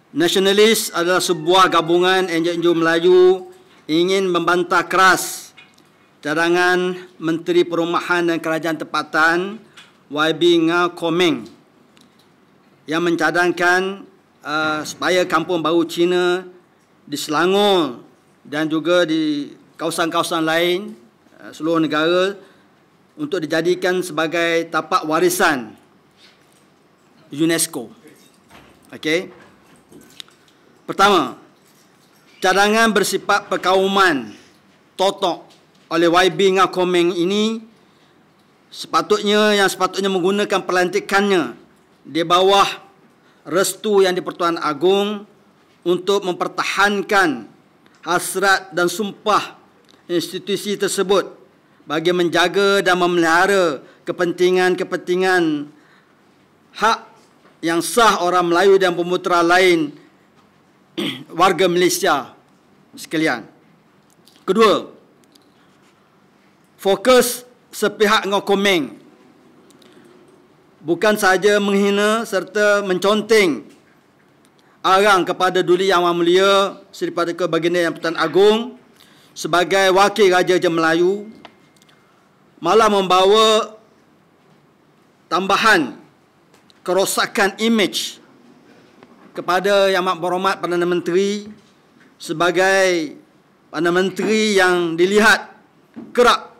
Nasionalis adalah sebuah gabungan NGO Melayu ingin membantah keras cadangan Menteri Perumahan dan Kerajaan Tempatan YB Ngah Komeng yang mencadangkan supaya kampung baru Cina di Selangor dan juga di kawasan-kawasan lain seluruh negara untuk dijadikan sebagai tapak warisan UNESCO. Okey. Pertama, cadangan bersifat perkauman totok oleh YB Ngah Komeng ini sepatutnya menggunakan pelantikannya di bawah restu Yang di-Pertuan Agong untuk mempertahankan hasrat dan sumpah institusi tersebut bagi menjaga dan memelihara kepentingan hak yang sah orang Melayu dan pemutra lain warga Malaysia sekalian. Kedua, fokus sepihak Ngah Komeng bukan sahaja menghina serta menconteng arang kepada Duli Yang Amat Mulia Seri Paduka Baginda Yang Pertuan Agong sebagai wakil Raja Melayu, malah membawa tambahan kerosakan imej kepada Yang Amat Berhormat Perdana Menteri sebagai Perdana Menteri yang dilihat kerap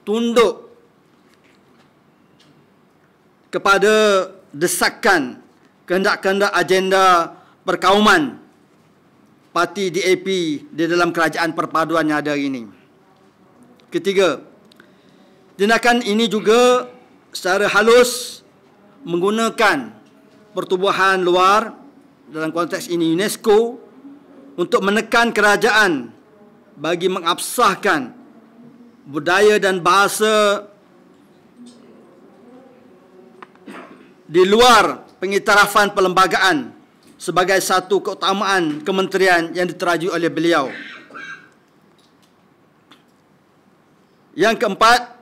tunduk kepada desakan kehendak-kehendak agenda perkauman parti DAP di dalam kerajaan perpaduan yang ada hari ini. Ketiga, tindakan ini juga secara halus menggunakan pertubuhan luar, dalam konteks ini UNESCO, untuk menekan kerajaan bagi mengabsahkan budaya dan bahasa di luar pengiktirafan perlembagaan sebagai satu keutamaan kementerian yang diteraju oleh beliau. Yang keempat,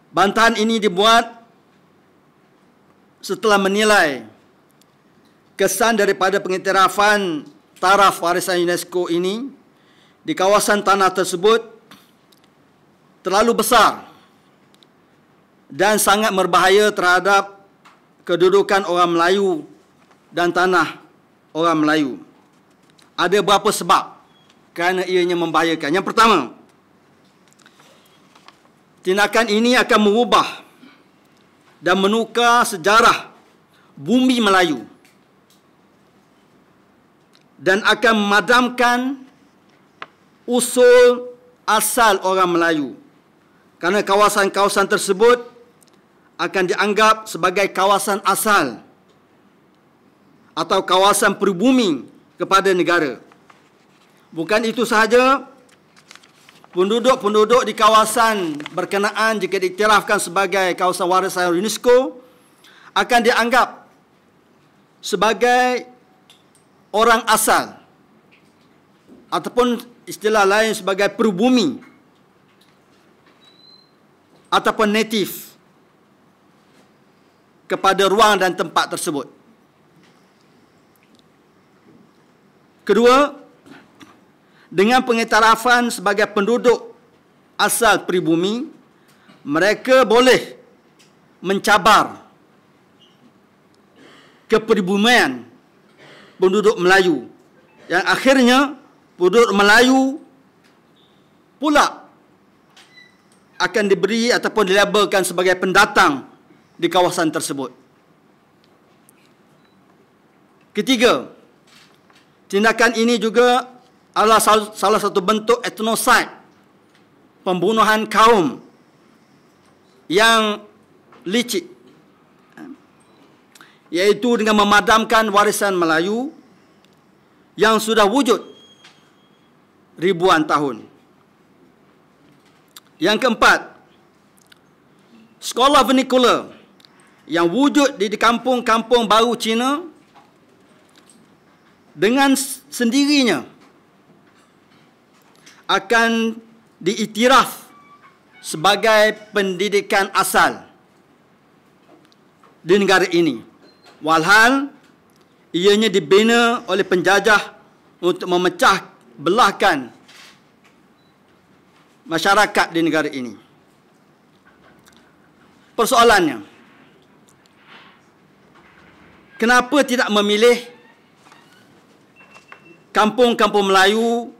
bantahan ini dibuat setelah menilai kesan daripada pengiktirafan taraf warisan UNESCO ini di kawasan tanah tersebut terlalu besar dan sangat berbahaya terhadap kedudukan orang Melayu dan tanah orang Melayu. Ada beberapa sebab kerana ianya membahayakan. Yang pertama, tindakan ini akan mengubah dan menukar sejarah bumi Melayu dan akan memadamkan usul asal orang Melayu, kerana kawasan-kawasan tersebut akan dianggap sebagai kawasan asal atau kawasan peribumi kepada negara. Bukan itu sahaja, penduduk-penduduk di kawasan berkenaan jika diiktirafkan sebagai kawasan warisan UNESCO akan dianggap sebagai orang asal ataupun istilah lain sebagai peribumi ataupun native kepada ruang dan tempat tersebut. Kedua, dengan pengiktirafan sebagai penduduk asal peribumi, mereka boleh mencabar keperibumian penduduk Melayu yang akhirnya penduduk Melayu pula akan diberi ataupun dilabelkan sebagai pendatang di kawasan tersebut. Ketiga, tindakan ini juga adalah salah satu bentuk etnosid, pembunuhan kaum yang licik, iaitu dengan memadamkan warisan Melayu yang sudah wujud ribuan tahun. Yang keempat, sekolah vernacular yang wujud di kampung-kampung baru Cina dengan sendirinya akan diiktiraf sebagai pendidikan asal di negara ini. Walhal ianya dibina oleh penjajah untuk memecah belahkan masyarakat di negara ini. Persoalannya, kenapa tidak memilih kampung-kampung Melayu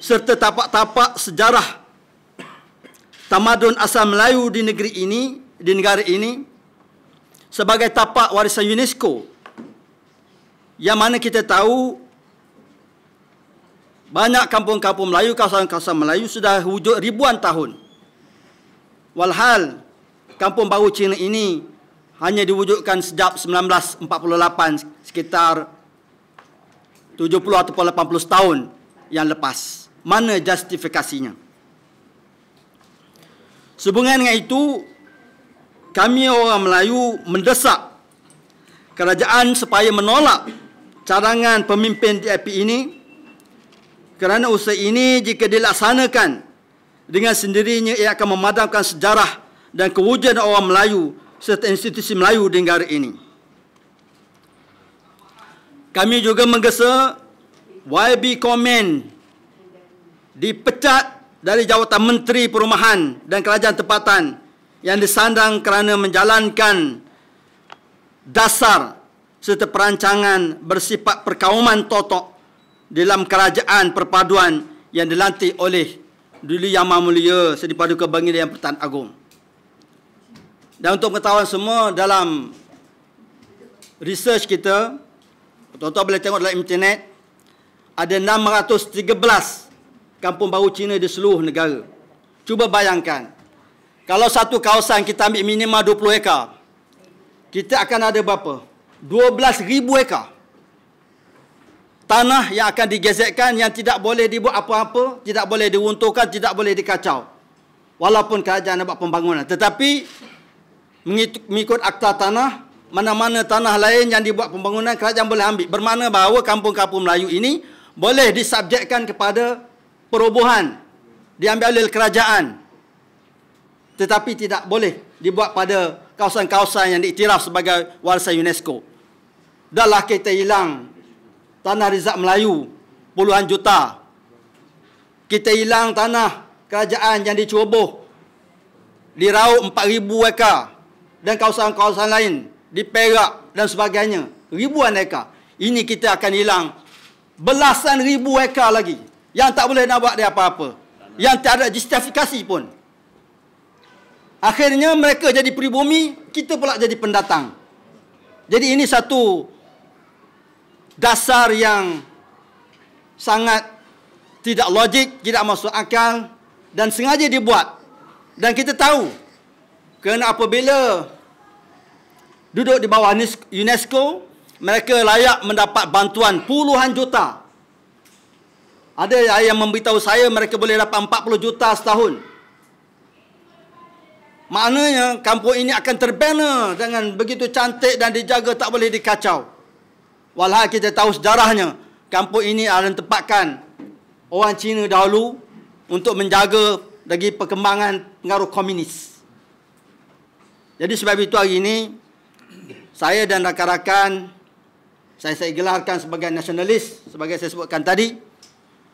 serta tapak-tapak sejarah tamadun asal Melayu di negara ini sebagai tapak warisan UNESCO, yang mana kita tahu banyak kampung-kampung Melayu, kawasan-kawasan Melayu sudah wujud ribuan tahun. Walhal Kampung Baru Cina ini hanya diwujudkan sejak 1948, sekitar 70 ataupun 80 tahun yang lepas. Mana justifikasinya? Sehubungan dengan itu, kami orang Melayu mendesak kerajaan supaya menolak cadangan pemimpin DAP ini, kerana usaha ini jika dilaksanakan dengan sendirinya ia akan memadamkan sejarah dan kewujudan orang Melayu serta institusi Melayu di negara ini. Kami juga menggesa YB Komen dipecat dari jawatan Menteri Perumahan dan Kerajaan Tempatan yang disandang kerana menjalankan dasar serta perancangan bersifat perkauman totok dalam kerajaan perpaduan yang dilantik oleh Duli Yang Maha Mulia Seri Paduka Baginda Yang Pertuan Agong. Dan untuk pengetahuan semua, dalam research kita, tuan-tuan boleh tengok dalam internet, ada 613 kampung baru Cina di seluruh negara. Cuba bayangkan, kalau satu kawasan kita ambil minimal 20 ekar, kita akan ada berapa? 12,000 ekar tanah yang akan digezetkan, yang tidak boleh dibuat apa-apa, tidak boleh diruntuhkan, tidak boleh dikacau. Walaupun kerajaan nak buat pembangunan. Tetapi mengikut akta tanah, mana-mana tanah lain yang dibuat pembangunan, kerajaan boleh ambil. Bermakna bahawa kampung-kampung Melayu ini boleh disubjekkan kepada perobohan, diambil oleh kerajaan. Tetapi tidak boleh dibuat pada kawasan-kawasan yang diiktiraf sebagai warisan UNESCO. Dahlah kita hilang tanah Rizak Melayu puluhan juta. Kita hilang tanah kerajaan yang diceroboh di Raub 4,000 ekar dan kawasan-kawasan lain di Perak dan sebagainya, ribuan ekar. Ini kita akan hilang belasan ribu ekar lagi yang tak boleh nak buat dia apa-apa, yang tak ada justifikasi pun. Akhirnya mereka jadi pribumi, kita pula jadi pendatang. Jadi ini satu dasar yang sangat tidak logik, tidak masuk akal dan sengaja dibuat. Dan kita tahu, kerana apabila duduk di bawah UNESCO, mereka layak mendapat bantuan puluhan juta. Ada yang memberitahu saya mereka boleh dapat 40 juta setahun. Maknanya kampung ini akan terbina dengan begitu cantik dan dijaga, tak boleh dikacau. Walhal kita tahu sejarahnya, kampung ini adalah tempatkan orang Cina dahulu untuk menjaga dari perkembangan pengaruh komunis. Jadi sebab itu hari ini, saya dan rakan-rakan, saya gelarkan sebagai nasionalis, sebagai saya sebutkan tadi,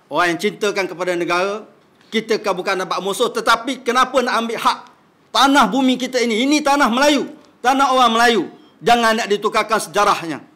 orang yang cintakan kepada negara. Kita bukan nak buat musuh, tetapi kenapa nak ambil hak tanah bumi kita ini? Ini tanah Melayu, tanah orang Melayu. Jangan nak ditukarkan sejarahnya.